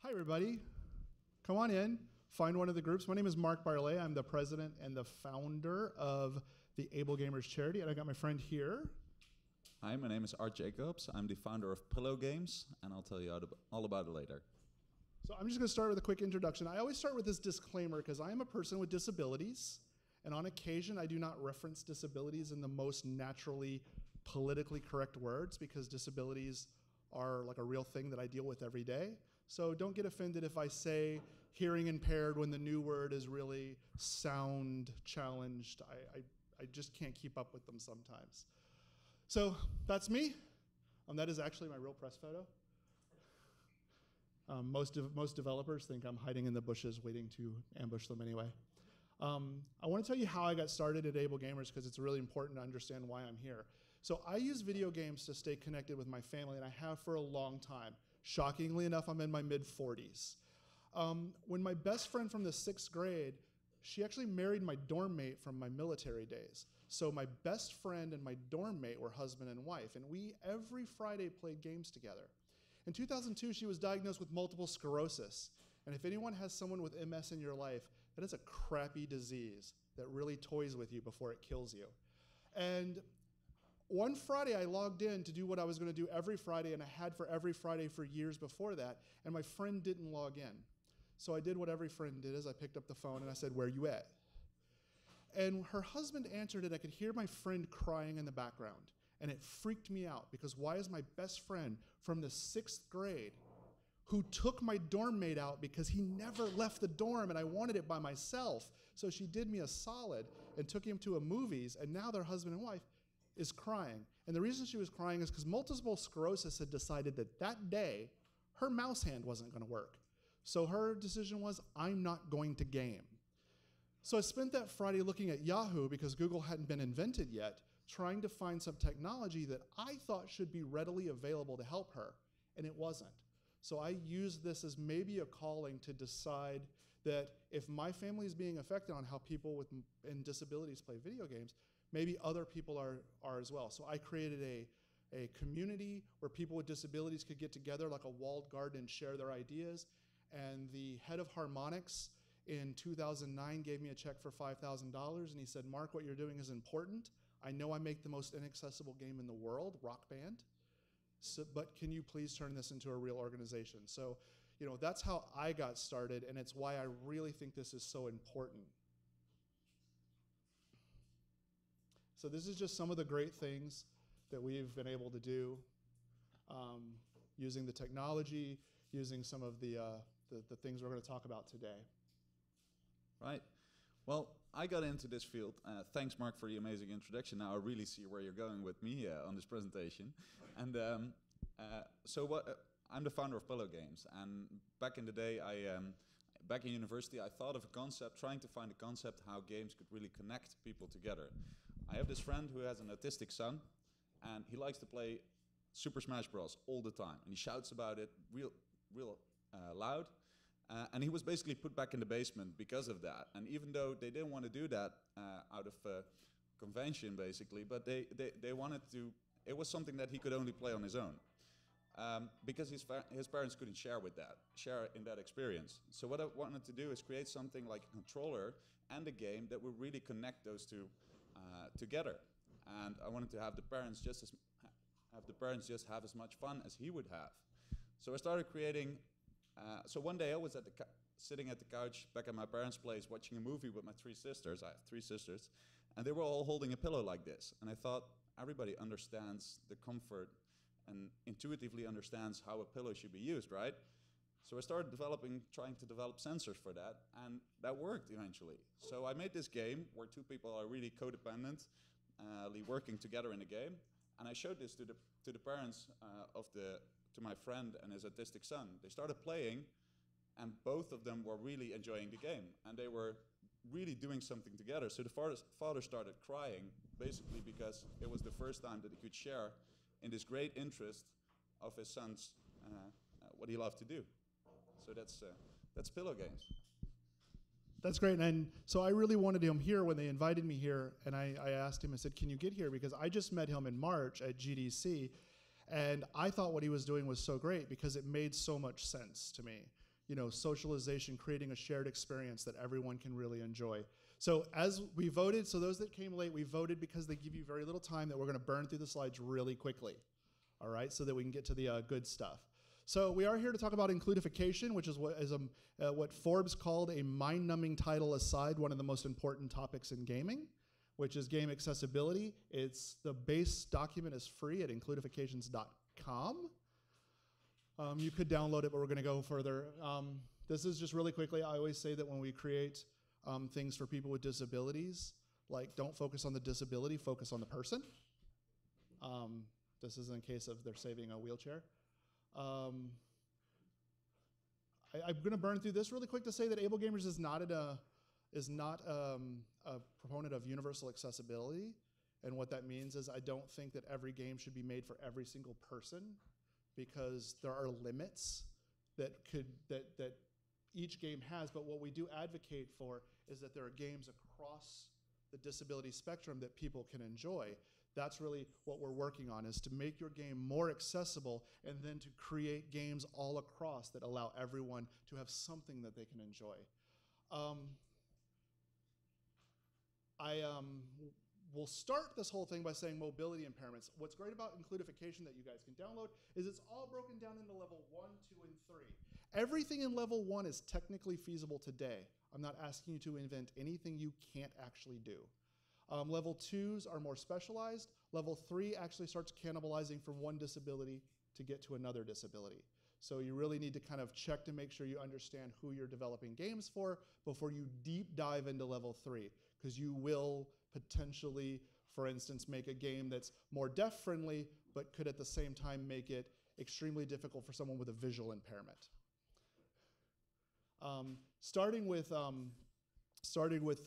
Hi, everybody. Come on in. Find one of the groups. My name is Mark Bartlet. I'm the president and the founder of the AbleGamers charity, and I got my friend here. Hi, my name is Art Jacobs. I'm the founder of Pillo Games, and I'll tell you all about it later. So I'm just going to start with a quick introduction. I always start with this disclaimer because I am a person with disabilities, and on occasion I do not reference disabilities in the most naturally politically correct words because disabilities are like a real thing that I deal with every day. So don't get offended if I say hearing impaired when the new word is really sound challenged. I just can't keep up with them sometimes. So that's me. That is actually my real press photo. Most developers think I'm hiding in the bushes waiting to ambush them anyway. I want to tell you how I got started at AbleGamers because it's really important to understand why I'm here. So I use video games to stay connected with my family, and I have for a long time. Shockingly enough, I'm in my mid-40s. When my best friend from the 6th grade, she actually married my dorm mate from my military days. So my best friend and my dorm mate were husband and wife, and we every Friday played games together. In 2002, she was diagnosed with multiple sclerosis. And if anyone has someone with MS in your life, that is a crappy disease that really toys with you before it kills you. And one Friday, I logged in to do what I was going to do every Friday, and I had for every Friday for years before that, and my friend didn't log in. So I did what every friend did, is I picked up the phone and I said, "Where you at?" And her husband answered it. I could hear my friend crying in the background. And it freaked me out because why is my best friend from the 6th grade who took my dorm mate out because he never left the dorm and I wanted it by myself. So she did me a solid and took him to a movies, and now their husband and wife is crying. And the reason she was crying is because multiple sclerosis had decided that that day her mouse hand wasn't going to work. So her decision was, I'm not going to game. So I spent that Friday looking at Yahoo because Google hadn't been invented yet, trying to find some technology that I thought should be readily available to help her, and it wasn't. So I used this as maybe a calling to decide that if my family is being affected on how people with disabilities play video games, maybe other people are as well. So I created a community where people with disabilities could get together like a walled garden and share their ideas. And the head of Harmonix in 2009 gave me a check for $5,000, and he said, "Mark, what you're doing is important. I know I make the most inaccessible game in the world, Rock Band, but can you please turn this into a real organization?" So, that's how I got started, and it's why I really think this is so important. So this is just some of the great things that we've been able to do using the technology, using some of the things we're going to talk about today. Right. Well, I got into this field. Thanks, Mark, for the amazing introduction. Now I really see where you're going with me on this presentation. And I'm the founder of Pillo Games. And back in the day, back in university, I thought of a concept, trying to find a concept how games could really connect people together. I have this friend who has an autistic son, and he likes to play Super Smash Bros. All the time. And he shouts about it real loud. And he was basically put back in the basement because of that. And even though they didn't want to do that out of convention, basically, but they wanted to, it was something that he could only play on his own. Because his parents couldn't share in that experience. So what I wanted to do is create something like a controller and a game that would really connect those two together. And I wanted to have the parents just have as much fun as he would have. So I started creating. So one day I was sitting at the couch back at my parents' place watching a movie with my 3 sisters. I have 3 sisters, and they were all holding a pillow like this. And I thought everybody understands the comfort and intuitively understands how a pillow should be used, right? So I started trying to develop sensors for that, and that worked eventually. So I made this game where 2 people are really codependently working together in a game, and I showed this to the parents to my friend and his autistic son. They started playing, and both of them were really enjoying the game, and they were really doing something together. So the father started crying, basically because it was the first time that he could share in this great interest of his son's what he loved to do. So that's Pillo Games. That's great. And so I really wanted him here when they invited me here, and I asked him, I said, "Can you get here?" Because I just met him in March at GDC, and I thought what he was doing was so great because it made so much sense to me. socialization, creating a shared experience that everyone can really enjoy. So as we voted, so those that came late, we voted because they give you very little time that we're going to burn through the slides really quickly, all right, so that we can get to the good stuff. So we are here to talk about includification, which is what Forbes called a mind-numbing title aside, one of the most important topics in gaming, which is game accessibility. The base document is free at includifications.com. You could download it, but we're going to go further. This is just really quickly. I always say that when we create things for people with disabilities, like don't focus on the disability, focus on the person. This is in case of they're saving a wheelchair. I'm going to burn through this really quick to say that AbleGamers is not a proponent of universal accessibility. And what that means is I don't think that every game should be made for every single person, because there are limits that each game has. But what we do advocate for is that there are games across the disability spectrum that people can enjoy. That's really what we're working on, is to make your game more accessible and then to create games all across that allow everyone to have something that they can enjoy. We'll start this whole thing by saying mobility impairments. What's great about Includification that you guys can download is it's all broken down into level 1, 2, and 3. Everything in level 1 is technically feasible today. I'm not asking you to invent anything you can't actually do. Level 2s are more specialized. Level 3 actually starts cannibalizing from one disability to get to another disability. So you really need to kind of check to make sure you understand who you're developing games for before you deep dive into level 3, because you will potentially, for instance, make a game that's more deaf-friendly, but could at the same time make it extremely difficult for someone with a visual impairment. Starting with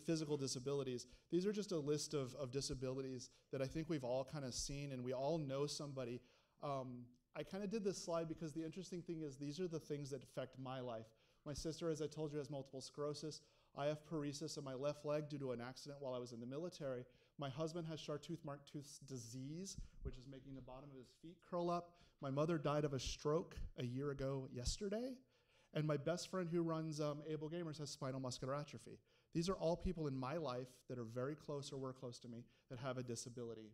physical disabilities, these are just a list of disabilities that I think we've all kind of seen, and we all know somebody. I kind of did this slide because the interesting thing is these are the things that affect my life. My sister, as I told you, has multiple sclerosis. I have paresis in my left leg due to an accident while I was in the military. My husband has Charcot-Marie Tooth disease, which is making the bottom of his feet curl up. My mother died of a stroke a year ago yesterday. And my best friend who runs AbleGamers has spinal muscular atrophy. These are all people in my life that are very close or were close to me that have a disability.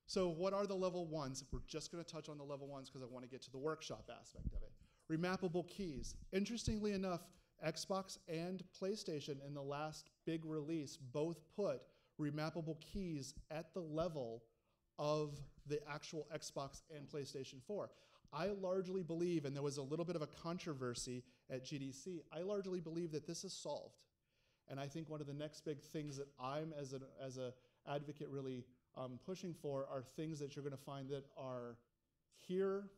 So what are the level 1s? We're just going to touch on the level 1s because I want to get to the workshop aspect of it. Remappable keys. Interestingly enough, Xbox and PlayStation in the last big release both put remappable keys at the level of the actual Xbox and PlayStation 4. I largely believe, and there was a little bit of a controversy at GDC, I largely believe that this is solved. And I think one of the next big things that I'm, as a advocate, really pushing for are things that you're going to find that are here,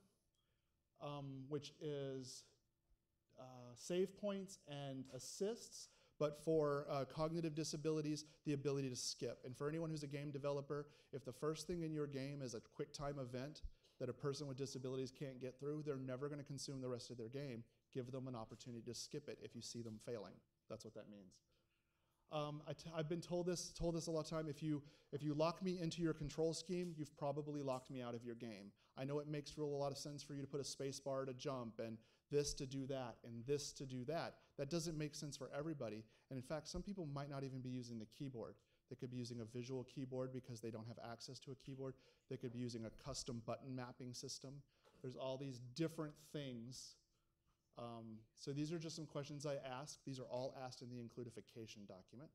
which is save points and assists, but for cognitive disabilities, the ability to skip. And for anyone who's a game developer, if the first thing in your game is a quick time event that a person with disabilities can't get through, they're never going to consume the rest of their game. Give them an opportunity to skip it if you see them failing. That's what that means. I've been told this a lot of time. If you lock me into your control scheme, you've probably locked me out of your game. I know it makes a lot of sense for you to put a space bar to jump and this to do that and this to do that. That doesn't make sense for everybody. And in fact, some people might not even be using the keyboard. They could be using a visual keyboard because they don't have access to a keyboard. They could be using a custom button mapping system. There's all these different things. So these are just some questions I asked. These are all asked in the Includification document.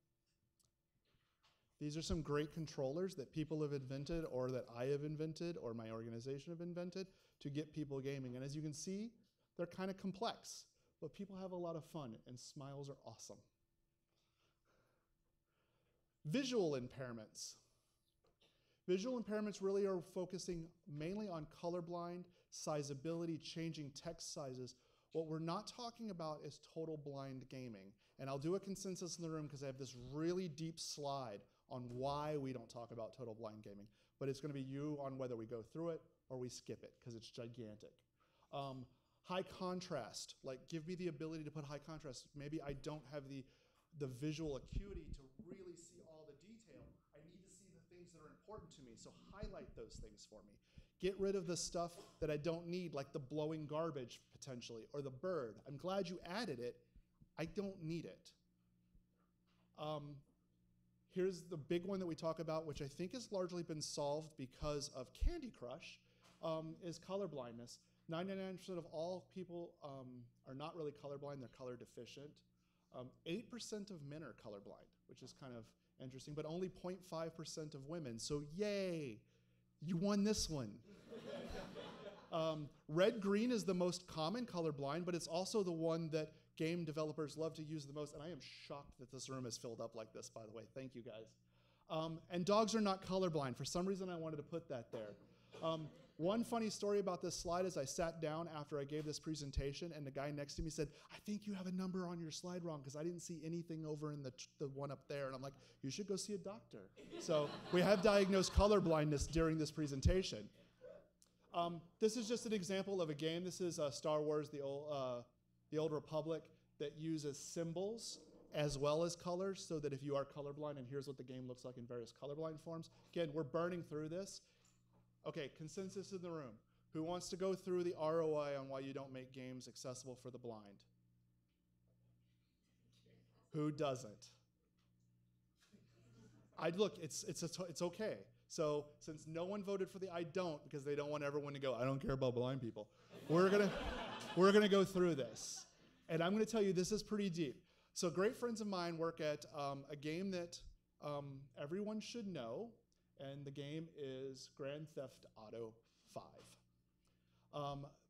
These are some great controllers that people have invented or that I have invented or my organization have invented to get people gaming. And as you can see, they're kind of complex, but people have a lot of fun and smiles are awesome. Visual impairments. Visual impairments really are focusing mainly on colorblind, sizability, changing text sizes. What we're not talking about is total blind gaming. And I'll do a consensus in the room because I have this really deep slide on why we don't talk about total blind gaming. But it's going to be you on whether we go through it or we skip it because it's gigantic. High contrast, like give me the ability to put high contrast. Maybe I don't have the visual acuity to really see all the detail. I need to see the things that are important to me, so highlight those things for me. Get rid of the stuff that I don't need, like the blowing garbage, potentially, or the bird. I'm glad you added it. I don't need it. Here's the big one that we talk about, which I think has largely been solved because of Candy Crush, is color blindness. 99% of all people are not really colorblind, they're color deficient. 8% of men are colorblind, which is kind of interesting, but only 0.5% of women. So yay, you won this one. Red-green is the most common colorblind, but it's also the one that game developers love to use the most, and I am shocked that this room is filled up like this, by the way. Thank you, guys. And dogs are not colorblind. For some reason, I wanted to put that there. One funny story about this slide is I sat down after I gave this presentation, and the guy next to me said, I think you have a number on your slide wrong, because I didn't see anything over in the one up there. And I'm like, you should go see a doctor. So we have diagnosed colorblindness during this presentation. This is just an example of a game. This is Star Wars, the Old Republic, that uses symbols as well as colors, so that if you are colorblind, and here's what the game looks like in various colorblind forms. Again, we're burning through this. Okay, consensus in the room. Who wants to go through the ROI on why you don't make games accessible for the blind? Who doesn't? Look, it's okay. So since no one voted for the I don't, because they don't want everyone to go, I don't care about blind people, we're gonna go through this. And I'm gonna tell you, this is pretty deep. So great friends of mine work at a game that everyone should know, and the game is Grand Theft Auto 5.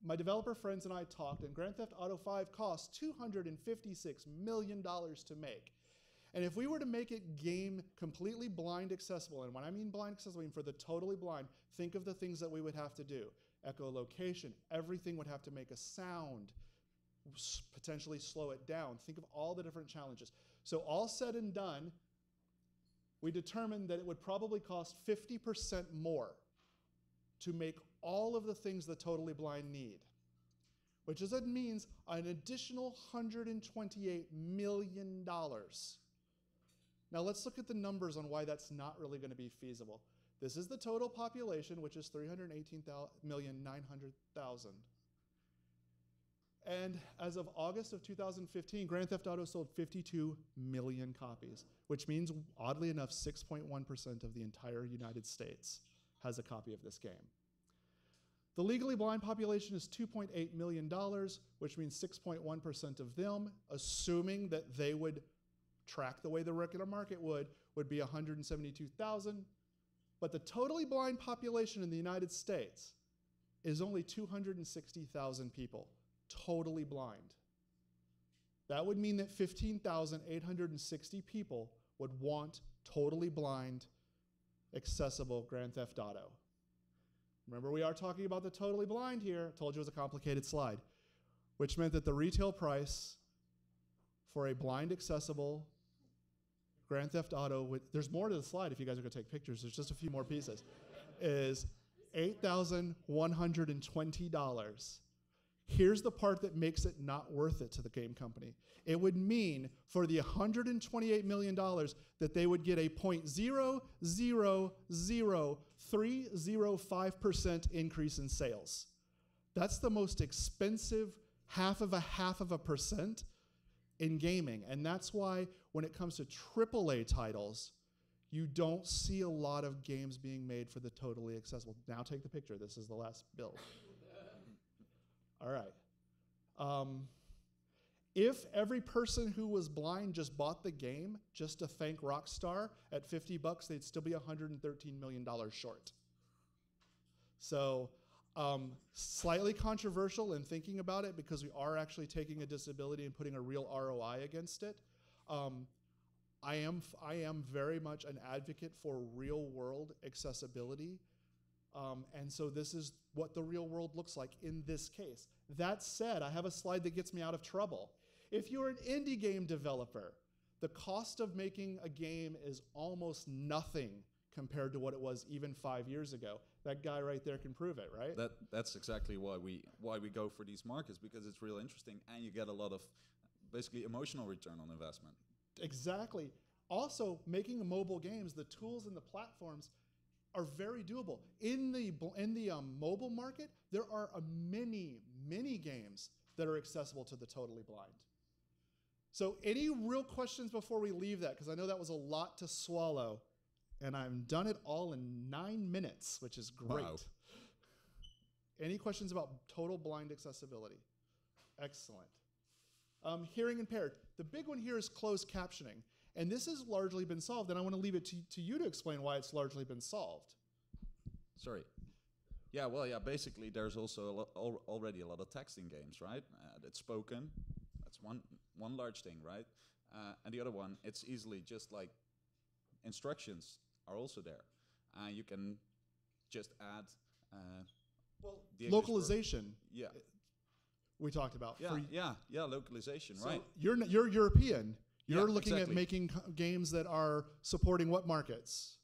My developer friends and I talked, and Grand Theft Auto 5 cost $256 million to make. And if we were to make it game completely blind accessible, and when I mean blind accessible, I mean for the totally blind, think of the things that we would have to do. Echolocation, everything would have to make a sound, potentially slow it down. Think of all the different challenges. So all said and done, we determined that it would probably cost 50% more to make all of the things the totally blind need, which is, it means an additional $128 million. Now let's look at the numbers on why that's not really going to be feasible. This is the total population, which is 318,900,000. And as of August of 2015, Grand Theft Auto sold 52 million copies, which means, oddly enough, 6.1% of the entire United States has a copy of this game. The legally blind population is $2.8 million, which means 6.1% of them, assuming that they would track the way the regular market would be 172,000. But the totally blind population in the United States is only 260,000 people. Totally blind. That would mean that 15,860 people would want totally blind, accessible Grand Theft Auto. Remember, we are talking about the totally blind here. I told you it was a complicated slide, which meant that the retail price for a blind accessible Grand Theft Auto, there's more to the slide if you guys are going to take pictures, there's just a few more pieces, is $8,120. Here's the part that makes it not worth it to the game company. It would mean for the $128 million that they would get a 0.000305% increase in sales. That's the most expensive half of a percent in gaming. And that's why when it comes to AAA titles, you don't see a lot of games being made for the totally accessible. Now take the picture. This is the last build. All right. If every person who was blind just bought the game just to thank Rockstar at $50, they'd still be $113 million short. So slightly controversial in thinking about it, because we are actually taking a disability and putting a real ROI against it. I am very much an advocate for real world accessibility. And so this is what the real world looks like in this case. That said, I have a slide that gets me out of trouble. If you're an indie game developer, the cost of making a game is almost nothing compared to what it was even 5 years ago. That guy right there can prove it, right? That's exactly why we go for these markets, because it's real interesting and you get a lot of basically emotional return on investment. Exactly. Also, making mobile games, the tools and the platforms, are very doable. In the mobile market, there are many games that are accessible to the totally blind. So any real questions before we leave that? Because I know that was a lot to swallow, and I've done it all in 9 minutes, which is great. Wow. Any questions about total blind accessibility? Excellent. Hearing impaired. The big one here is closed captioning. And this has largely been solved, and I want to leave it to you to explain why it's largely been solved. Sorry. Yeah, well, yeah, basically there's also already a lot of text in games, right? That's spoken. That's one large thing, right? And the other one, it's easily just like instructions are also there. You can just add the localization. Yeah. We talked about. Yeah, localization, so right? You're European. You're looking exactly. at making games that are supporting what markets?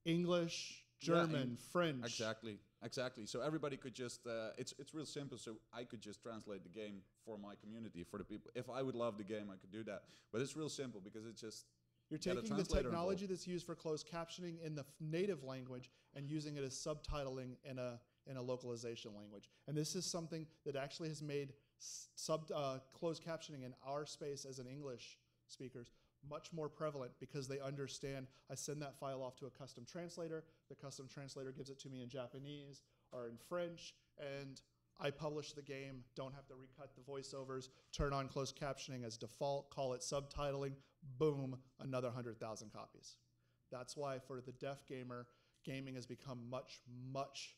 English, German, French. Exactly. So everybody could just, it's real simple. So I could just translate the game for my community, for the people. If I would love the game, I could do that. But it's real simple because it's just, you're taking the technology that's used for closed captioning in the native language and using it as subtitling in a localization language. And this is something that actually has made closed captioning in our space as an English speakers much more prevalent because they understand I send that file off to a custom translator, the custom translator gives it to me in Japanese or in French, and I publish the game, don't have to recut the voiceovers, turn on closed captioning as default, call it subtitling, boom, another 100,000 copies. That's why for the deaf gamer, gaming has become much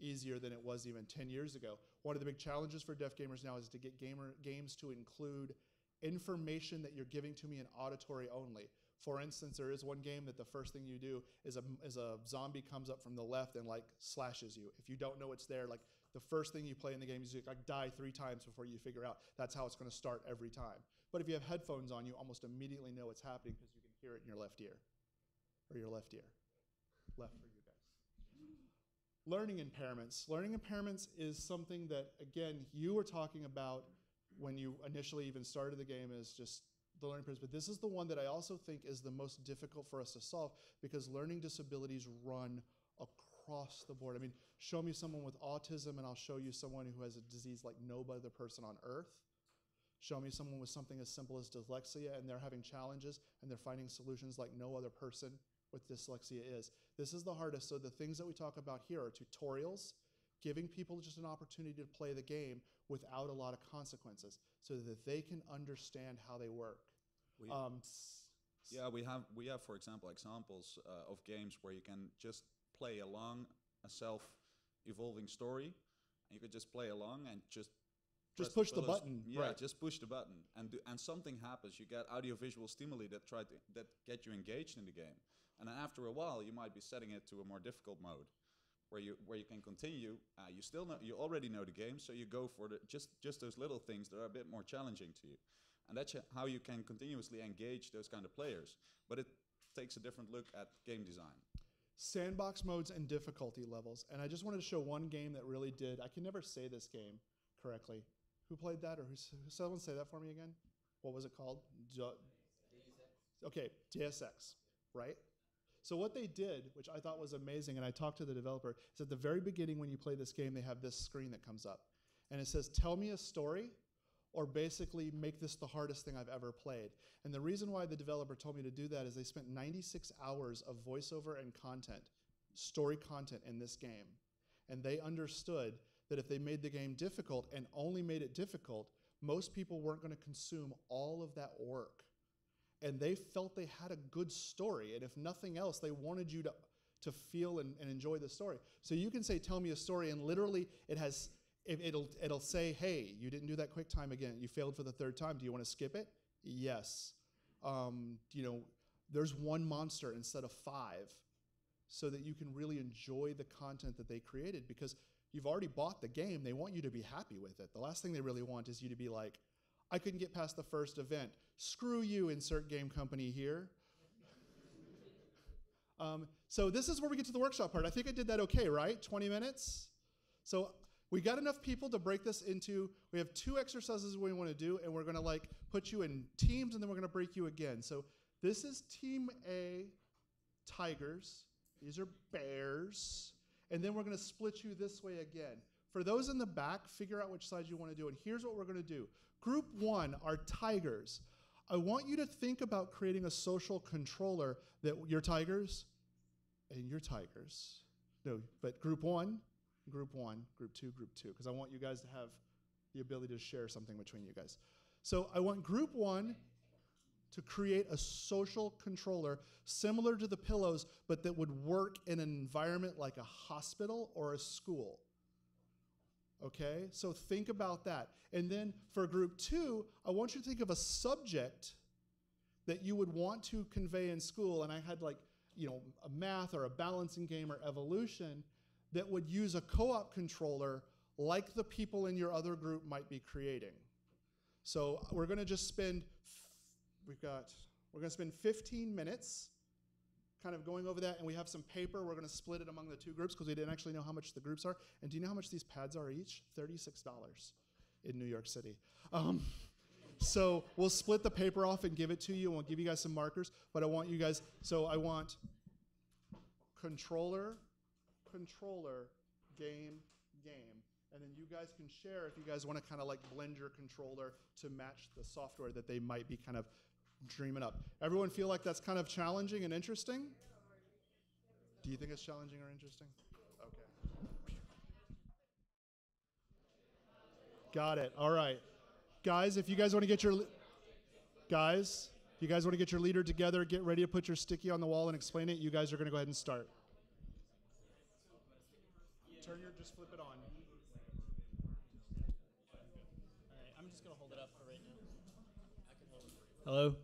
easier than it was even 10 years ago. One of the big challenges for deaf gamers now is to get games to include information that you're giving to me in auditory only. For instance, there is one game that the first thing you do is a zombie comes up from the left and like slashes you. If you don't know it's there, like the first thing you play in the game is you like die 3 times before you figure out. That's how it's going to start every time. But if you have headphones on, you almost immediately know what's happening because you can hear it in your left ear. Or your left ear. Left for you guys. Learning impairments. Learning impairments is something that, again, you were talking about when you initially even started the game as just the learning impairments, but this is the one that I also think is the most difficult for us to solve because learning disabilities run across the board. I mean, show me someone with autism and I'll show you someone who has a disease like no other person on earth. Show me someone with something as simple as dyslexia and they're having challenges and they're finding solutions like no other person with dyslexia is. This is the hardest. So the things that we talk about here are tutorials, giving people just an opportunity to play the game without a lot of consequences so that they can understand how they work. We have, for example, examples of games where you can just play along a self-evolving story. And you could just play along and just push the button. Yeah, right. Just push the button and something happens. You get audiovisual stimuli that get you engaged in the game. And then after a while, you might be setting it to a more difficult mode, where you can continue. You already know the game, so you go for just those little things that are a bit more challenging to you, and that's how you can continuously engage those kind of players. But it takes a different look at game design. Sandbox modes and difficulty levels, and I just wanted to show one game that really did. I can never say this game correctly. Who played that, or someone say that for me again? What was it called? Okay, DSX, right? So what they did, which I thought was amazing, and I talked to the developer, is at the very beginning when you play this game, they have this screen that comes up. And it says, tell me a story, or basically make this the hardest thing I've ever played. And the reason why the developer told me to do that is they spent 96 hours of voiceover and content, story content in this game. And they understood that if they made the game difficult and only made it difficult, most people weren't going to consume all of that work. And they felt they had a good story, and if nothing else, they wanted you to feel and enjoy the story. So you can say, tell me a story, and literally it'll say, hey, you didn't do that quick time again. You failed for the 3rd time. Do you want to skip it? Yes. There's one monster instead of 5, so that you can really enjoy the content that they created, because you've already bought the game. They want you to be happy with it. The last thing they really want is you to be like, I couldn't get past the first event. Screw you, insert game company here. So this is where we get to the workshop part. I think I did that okay, right? 20 minutes? So we got enough people to break this into, we have 2 exercises we want to do, and we're going to like put you in teams, and then we're going to break you again. So this is Team A, Tigers. These are bears. And then we're going to split you this way again. For those in the back, figure out which side you want to do. And here's what we're going to do. Group 1 are tigers. I want you to think about creating a social controller that you're tigers and you're tigers. No, but group 1, group 1, group 2, because I want you guys to have the ability to share something between you guys. So I want group 1 to create a social controller similar to the Pillows, but that would work in an environment like a hospital or a school. Okay, so think about that. And then for group 2, I want you to think of a subject that you would want to convey in school. And I had like, you know, a math or a balancing game or evolution that would use a co-op controller like the people in your other group might be creating. So we're going to just spend, we're going to spend 15 minutes kind of going over that, and we have some paper. We're going to split it among the 2 groups because we didn't actually know how much the groups are. And do you know how much these pads are each? $36 in New York City. So we'll split the paper off and give it to you, and we'll give you guys some markers. But I want you guys, so I want controller, game. And then you guys can share if you guys want to kind of like blend your controller to match the software that they might be kind of dreaming up. Everyone feel like that's kind of challenging and interesting? Do you think it's challenging or interesting? Okay. Got it. All right. Guys, if you guys want to get your leader together, get ready to put your sticky on the wall and explain it. You guys are going to go ahead and start. Just flip it on. All right, I'm just going to hold it up for right now. I can hold it. Hello?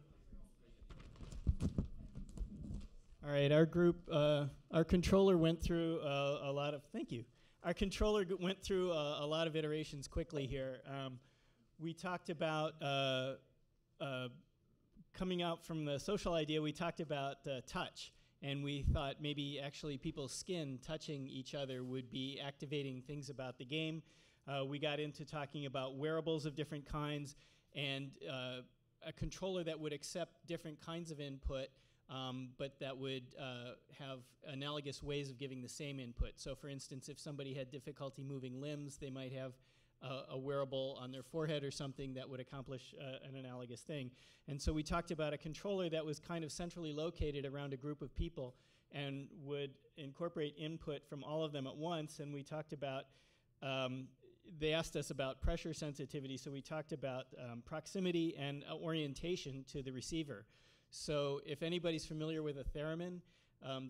All right, our group, our controller went through a lot of, thank you. Our controller went through a lot of iterations quickly here. We talked about, coming out from the social idea, we talked about touch. And we thought maybe actually people's skin touching each other would be activating things about the game. We got into talking about wearables of different kinds and a controller that would accept different kinds of input, but that would have analogous ways of giving the same input. So for instance, if somebody had difficulty moving limbs, they might have a wearable on their forehead or something that would accomplish an analogous thing. And so we talked about a controller that was kind of centrally located around a group of people and would incorporate input from all of them at once. And we talked about, they asked us about pressure sensitivity, so we talked about proximity and orientation to the receiver. So if anybody's familiar with a theremin,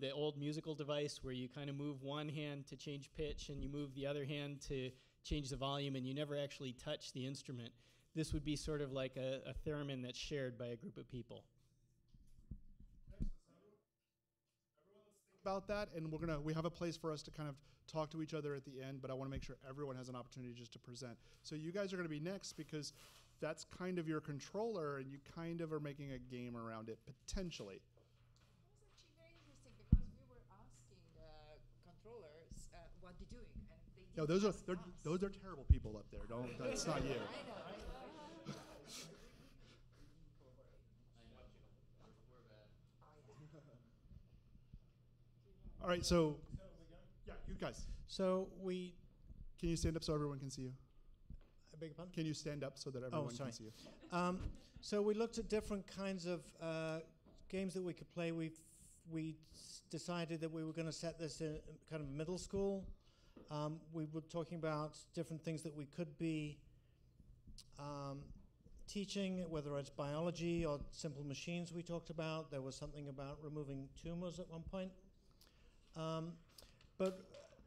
the old musical device where you kind of move one hand to change pitch and you move the other hand to change the volume and you never actually touch the instrument. This would be sort of like a theremin that's shared by a group of people. Everyone, let's think about that, and we have a place for us to kind of talk to each other at the end, but I want to make sure everyone has an opportunity just to present. So you guys are going to be next because that's kind of your controller and you kind of are making a game around it, potentially. It was actually very interesting because we were asking the controllers what they're doing, and they didn't No, those are terrible people up there. That's not you. I know. All right, so yeah, you guys. So Can you stand up so everyone can see you? I beg your pardon? Can you stand up so that everyone can see you? So we looked at different kinds of games that we could play. We decided that we were going to set this in kind of middle school. We were talking about different things that we could be teaching, whether it's biology or simple machines we talked about. There was something about removing tumors at one point. But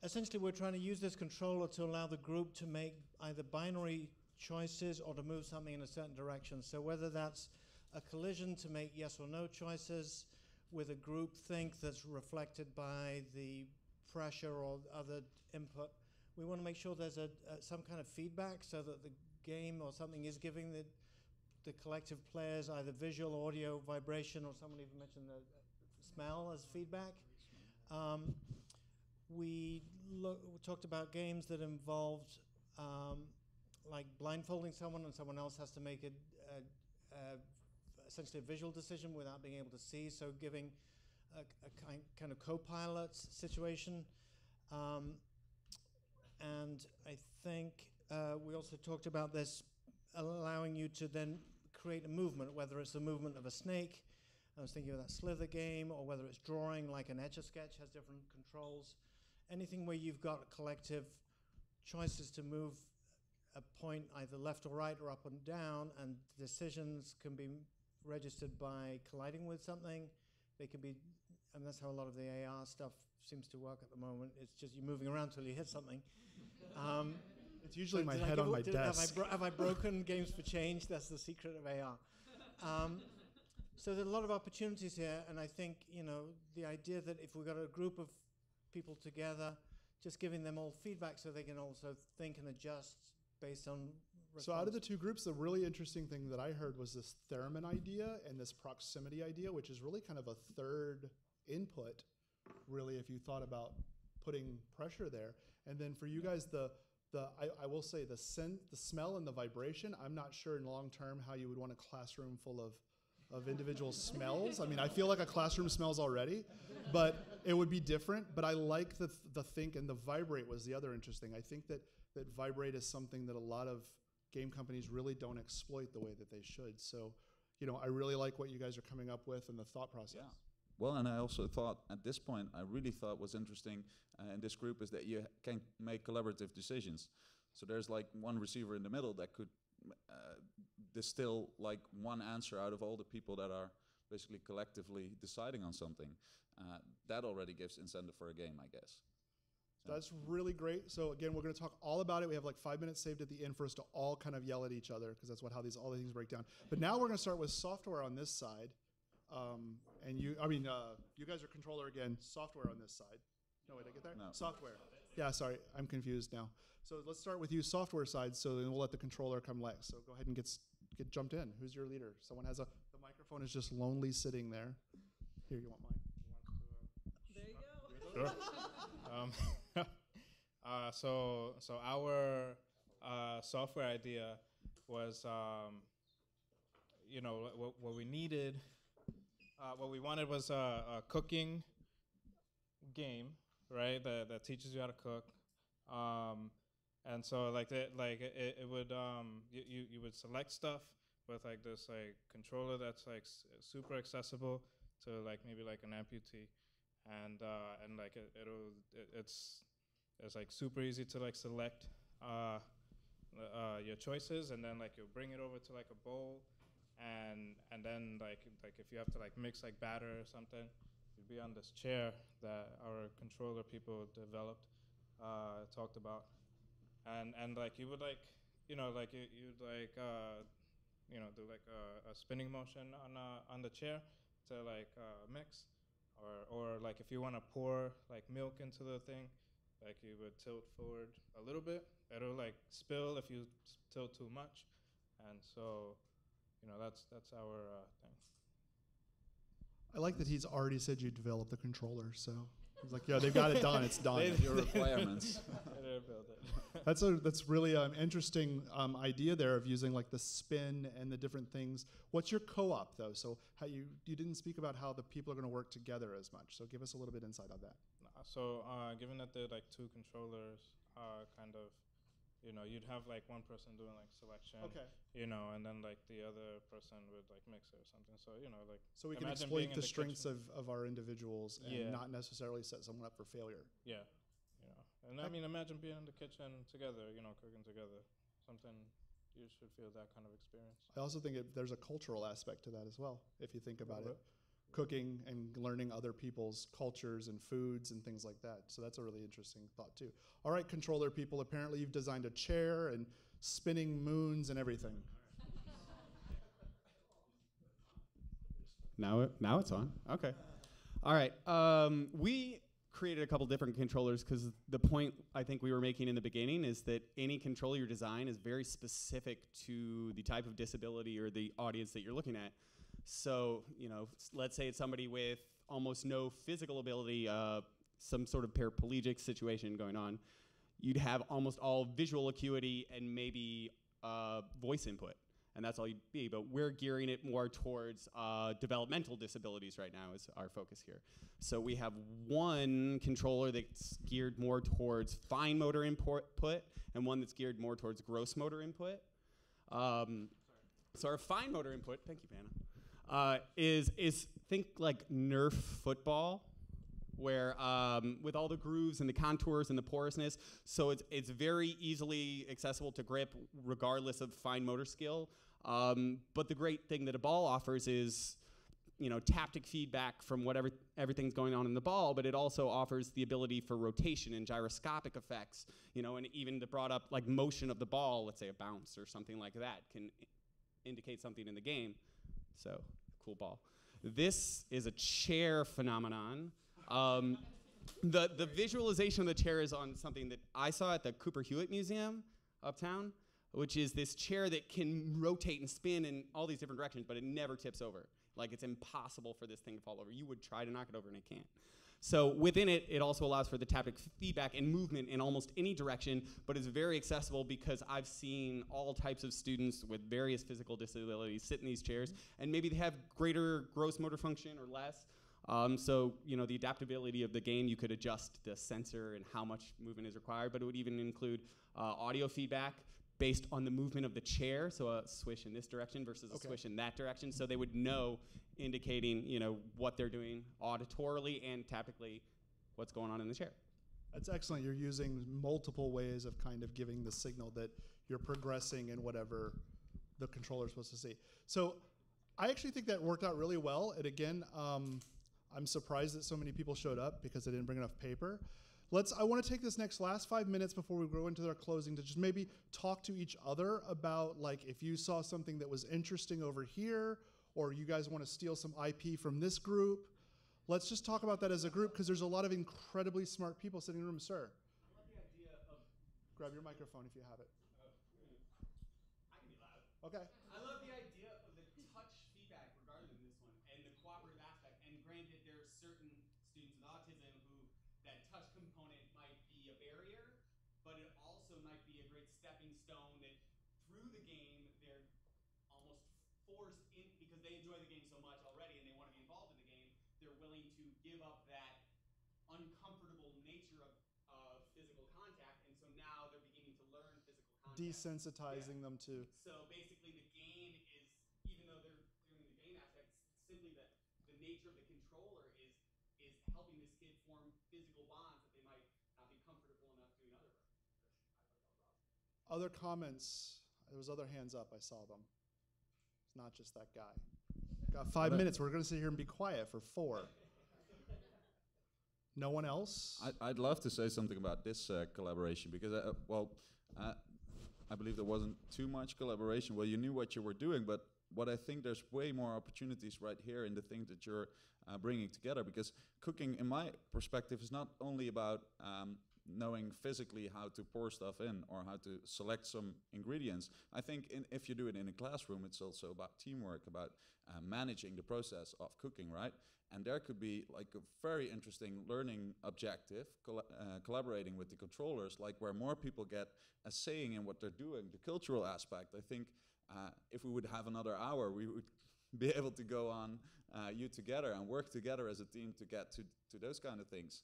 essentially we're trying to use this controller to allow the group to make either binary choices or to move something in a certain direction. So whether that's a collision to make yes or no choices with a group think that's reflected by the pressure or other input, we want to make sure there's some kind of feedback so that the game or something is giving the collective players either visual, audio, vibration, or someone even mentioned the smell as feedback. We talked about games that involved like blindfolding someone and someone else has to make essentially a visual decision without being able to see, so giving kind of co-pilot situation. And I think we also talked about this allowing you to then create a movement, whether it's the movement of a snake, I was thinking of that Slither game, or whether it's drawing like an Etch-a-Sketch has different controls. Anything where you've got collective choices to move a point either left or right or up and down, and decisions can be registered by colliding with something. They can be, and that's how a lot of the AR stuff seems to work at the moment. It's just you're moving around till you hit something. It's usually my head on my desk. Have I broken Games for Change? That's the secret of AR. So there are a lot of opportunities here, and I think, you know, the idea that if we've got a group of people together, just giving them all feedback so they can also think and adjust based on response. So out of the two groups, the really interesting thing that I heard was this theremin idea and this proximity idea, which is really kind of a third input, really, if you thought about putting pressure there. And then for you guys, I will say the smell and the vibration, I'm not sure in long term how you would want a classroom full of individual smells. I mean, I feel like a classroom smells already, but it would be different. But I like the think, and the vibrate was the other interesting. I think that vibrate is something that a lot of game companies really don't exploit the way that they should. So, you know, I really like what you guys are coming up with and the thought process. Yeah. Well, and I also thought at this point, I really thought was interesting in this group is that you can make collaborative decisions. So there's like one receiver in the middle that could distill like one answer out of all the people that are basically collectively deciding on something. That already gives incentive for a game, I guess. So that's really great. So again, we're going to talk all about it. We have like 5 minutes saved at the end for us to all kind of yell at each other, because that's how all the things break down. But now we're going to start with software on this side. And you guys are controller again, software on this side. No, wait, I get there? No. Software. Yeah, sorry, I'm confused now. So let's start with you, software side, so then we'll let the controller come next. So go ahead and get jumped in. Who's your leader? Someone has the microphone is just lonely sitting there. Here, you want mine? There you go. Sure. So our software idea was, what we needed, what we wanted was a cooking game, right? That teaches you how to cook, and so it would you would select stuff with like this like controller that's like super accessible to like maybe like an amputee, and like it's like super easy to like select your choices, and then like you'll bring it over to like a bowl, and then like if you have to like mix like batter or something, you'd be on this chair that our controller people developed, talked about, and like you would like you'd like do like a spinning motion on the chair to like mix, or like if you want to pour like milk into the thing, like you would tilt forward a little bit. It'll like spill if you tilt too much, and so that's our thing. I like that he's already said you developed the controller, so he's like, yeah, they've got it done. It's done. your requirements. That's really interesting idea there of using like the spin and the different things. What's your co-op though? So how you didn't speak about how the people are going to work together as much. So give us a little bit insight on that. So given that they're like two controllers, kind of, you'd have like one person doing like selection, okay, and then like the other person would like mix it or something. So like. So we can exploit the strengths of our individuals and not necessarily set someone up for failure. Yeah. And I mean, imagine being in the kitchen together, cooking together. Something you should feel that kind of experience. I also think there's a cultural aspect to that as well, if you think about it. Cooking and learning other people's cultures and foods and things like that. So that's a really interesting thought too. All right, controller people, apparently you've designed a chair and spinning moons and everything. Now it's on. Okay. All right. We created a couple different controllers because the point I think we were making in the beginning is that any controller you design is very specific to the type of disability or the audience that you're looking at. So, let's say it's somebody with almost no physical ability, some sort of paraplegic situation going on. You'd have almost all visual acuity and maybe voice input. and that's all you'd be. But we're gearing it more towards developmental disabilities right now is our focus here. So we have one controller that's geared more towards fine motor input and one that's geared more towards gross motor input. So our fine motor input, thank you, Vanna, is think like Nerf football, where with all the grooves and the contours and the porousness, so it's very easily accessible to grip regardless of fine motor skill. But the great thing that a ball offers is, taptic feedback from everything's going on in the ball, but it also offers the ability for rotation and gyroscopic effects, and even the brought up like motion of the ball, let's say a bounce or something like that, can indicate something in the game. So, cool ball. This is a chair phenomenon. The visualization of the chair is on something that I saw at the Cooper Hewitt Museum uptown, which is this chair that can rotate and spin in all these different directions, but it never tips over. Like, it's impossible for this thing to fall over. You would try to knock it over and it can't. So within it, it also allows for the taptic feedback and movement in almost any direction, but it's very accessible because I've seen all types of students with various physical disabilities sit in these chairs, and maybe they have greater gross motor function or less. So, the adaptability of the game, you could adjust the sensor and how much movement is required, but it would even include audio feedback based on the movement of the chair, so a swish in this direction versus a swish in that direction, so they would know, indicating, what they're doing auditorily and taptically, what's going on in the chair. That's excellent. You're using multiple ways of kind of giving the signal that you're progressing in whatever the controller is supposed to see. So I actually think that worked out really well. And again, I'm surprised that so many people showed up because they didn't bring enough paper. I want to take this last 5 minutes before we go into our closing to just maybe talk to each other about, like, if you saw something that was interesting over here, or you guys want to steal some IP from this group. Let's just talk about that as a group, because there's a lot of incredibly smart people sitting in the room. Sir, I love the idea of... Grab your microphone if you have it. I can be loud. Okay. I love the idea of the touch feedback regarding this one and the cooperative aspect. And granted, there are certain students with autism who that touch component might be a barrier, but it also might be a great stepping stone that through the game they're almost forced in, because they enjoy the game so much already and they want to be involved in the game, they're willing to give up that uncomfortable nature of physical contact, and so now they're beginning to learn physical contact. Desensitizing them to... So basically the game is, even though they're doing the game aspect, simply the nature of the controller is helping this kid form physical bonds that they might not be comfortable enough doing otherwise. Other comments? There was other hands up. I saw them. It's not just that guy. Got 5 minutes. We're going to sit here and be quiet for 4. No one else? I'd love to say something about this collaboration, because, I believe there wasn't too much collaboration. Well, you knew what you were doing, but what I think there's way more opportunities right here in the things that you're bringing together, because cooking, in my perspective, is not only about knowing physically how to pour stuff in or how to select some ingredients. I think if you do it in a classroom, it's also about teamwork, about managing the process of cooking, right? And there could be like a very interesting learning objective, collaborating with the controllers, like where more people get a saying in what they're doing, the cultural aspect. I think if we would have another hour, we would be able to go on you together and work together as a team to get to those kind of things.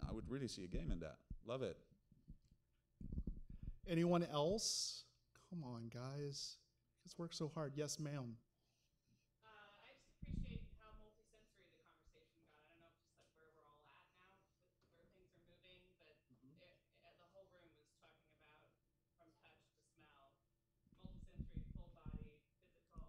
I would really see a game in that. Love it. Anyone else? Come on, guys. Let's work so hard. Yes, ma'am. I just appreciate how multisensory the conversation got. I don't know if just like where we're all at now with where things are moving, but the whole room was talking about from touch to smell, multisensory, full body, physical.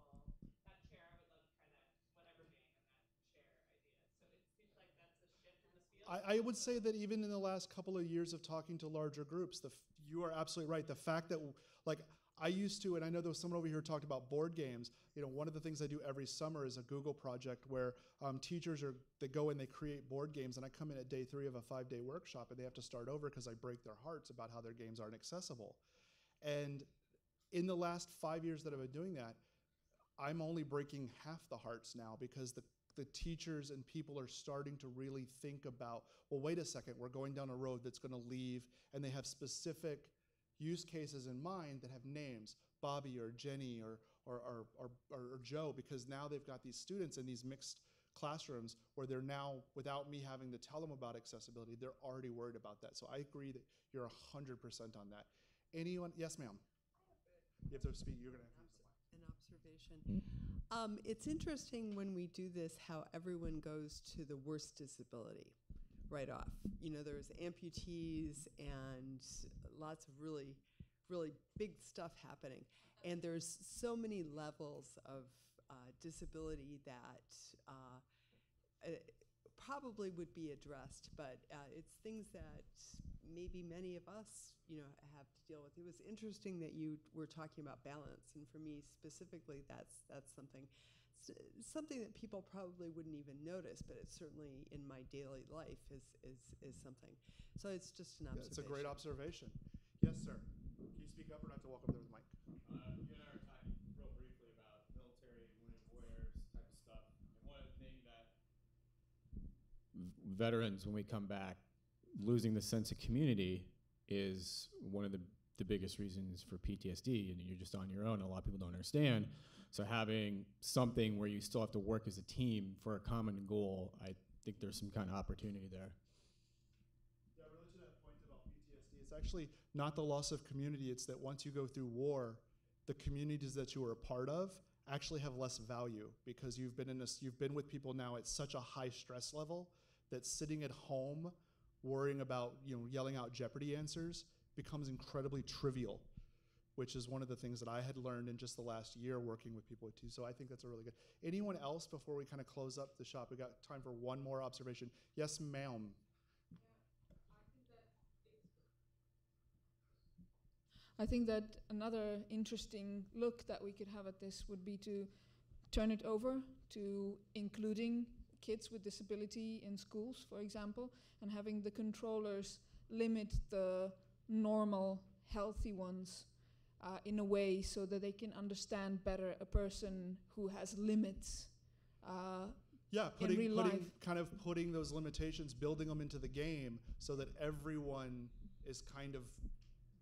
That chair, I would love to try that, whatever game in that chair idea. So it seems like that's a shift in this field. I would say that even in the last couple of years of talking to larger groups, you are absolutely right. The fact that, like, I used to, and I know there was someone over here who talked about board games. One of the things I do every summer is a Google project where teachers they go and they create board games, and I come in at day 3 of a 5-day workshop, and they have to start over because I break their hearts about how their games aren't accessible. And in the last 5 years that I've been doing that, I'm only breaking half the hearts now, because the teachers and people are starting to really think about, well, wait a second, we're going down a road that's going to leave, and they have specific use cases in mind that have names, Bobby or Jenny or Joe, because now they've got these students in these mixed classrooms where they're now, without me having to tell them about accessibility, they're already worried about that. So I agree that you're 100% on that. Anyone? Yes, ma'am. You have to speak. You're going to have to use the mic. An observation. It's interesting when we do this how everyone goes to the worst disability right off. You know, there's amputees and lots of really, really big stuff happening. And there's so many levels of disability that probably would be addressed, but it's things that maybe many of us, you know, have to deal with. It was interesting that you were talking about balance, and for me specifically, that's something that people probably wouldn't even notice, but it's certainly in my daily life is something. So it's just an observation. It's a great observation. Yes, sir. Can you speak up or do I have to walk over there with the mic? You and I were talking real briefly about military, wounded warriors type of stuff. And one of the things that veterans, when we come back, losing the sense of community is one of the biggest reasons for PTSD. And you're just on your own. A lot of people don't understand. So having something where you still have to work as a team for a common goal, I think there's some kind of opportunity there. Yeah, really to that point about PTSD, it's actually not the loss of community. It's that once you go through war, the communities that you were a part of actually have less value because you've been with people now at such a high stress level that sitting at home worrying about, you know, yelling out Jeopardy answers becomes incredibly trivial, which is one of the things that I had learned in just the last year working with people with T. So I think that's a really good. Anyone else before we kind of close up the shop? We got time for one more observation. Yes, ma'am. I think that another interesting look that we could have at this would be to turn it over to including kids with disability in schools, for example, and having the controllers limit the normal, healthy ones in a way so that they can understand better a person who has limits in real life. Putting those limitations, building them into the game so that everyone is kind of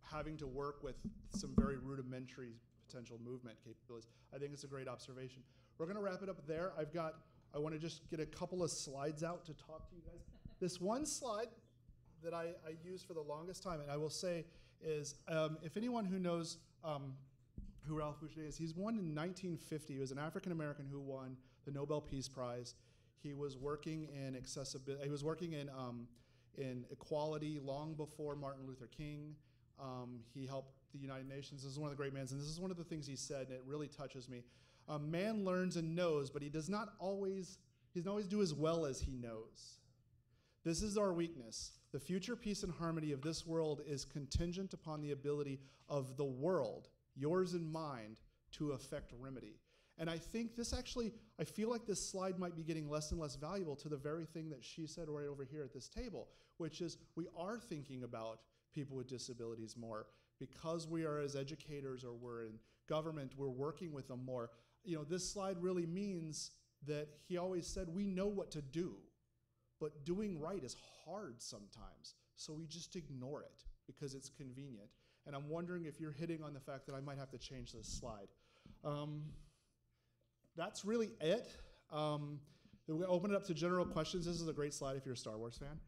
having to work with some very rudimentary potential movement capabilities. I think it's a great observation. We're going to wrap it up there. I want to just get a couple of slides out to talk to you guys. This one slide that I used for the longest time, and I will say is, if anyone who knows who Ralph Boucher is, he's won in 1950. He was an African-American who won the Nobel Peace Prize. He was working in accessibility. He was working in equality long before Martin Luther King. He helped the United Nations. This is one of the great men, and this is one of the things he said, and it really touches me. Man learns and knows, but he doesn't always do as well as he knows. This is our weakness. The future peace and harmony of this world is contingent upon the ability of the world, yours and mine, to affect remedy. And I think this actually, I feel like this slide might be getting less and less valuable to the very thing that she said right over here at this table, which is we are thinking about people with disabilities more. Because we are as educators or we're in government, we're working with them more. You know, this slide really means that he always said we know what to do, but doing right is hard sometimes. So we just ignore it because it's convenient. And I'm wondering if you're hitting on the fact that I might have to change this slide. That's really it. We'll open it up to general questions. This is a great slide if you're a Star Wars fan.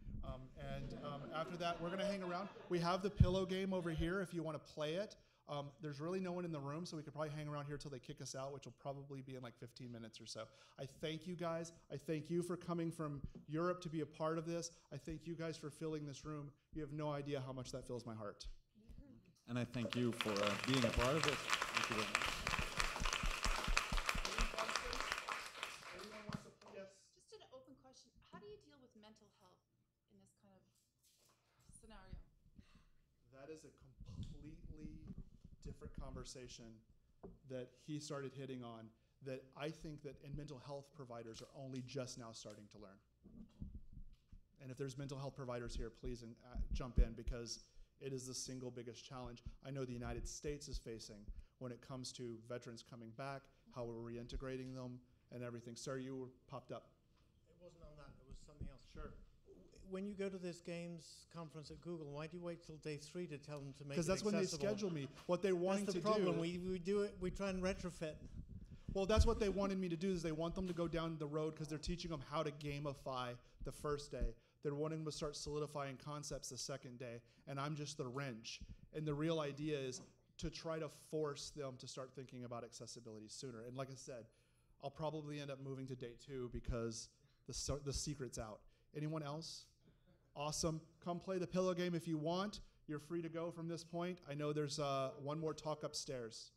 After that, we're going to hang around. We have the Pillo game over here if you want to play it. There's really no one in the room, so we could probably hang around here till they kick us out, which will probably be in like 15 minutes or so. I thank you guys. I thank you for coming from Europe to be a part of this. I thank you guys for filling this room. You have no idea how much that fills my heart. And I thank you for being a part of it. Thank you very much. Just an open question. How do you deal with mental health in this kind of scenario? That is a completely different conversation that he started hitting on that I think that in mental health providers are only just now starting to learn. And if there's mental health providers here, please jump in because it is the single biggest challenge I know the United States is facing when it comes to veterans coming back, how we're reintegrating them, and everything. Sir, you were popped up. It wasn't on that. It was something else. Sure. when you go to this games conference at Google, why do you wait till day 3 to tell them to make it Because that's when they schedule me. What they're wanting That's the to problem. do. We do it. We try and retrofit. Well, that's what they wanted me to do. Is they want them to go down the road because they're teaching them how to gamify the first day. They're wanting them to start solidifying concepts the second day, and I'm just the wrench. And the real idea is to try to force them to start thinking about accessibility sooner. And like I said, I'll probably end up moving to day 2 because the secret's out. Anyone else? Awesome. Come play the Pillo game if you want. You're free to go from this point. I know there's one more talk upstairs.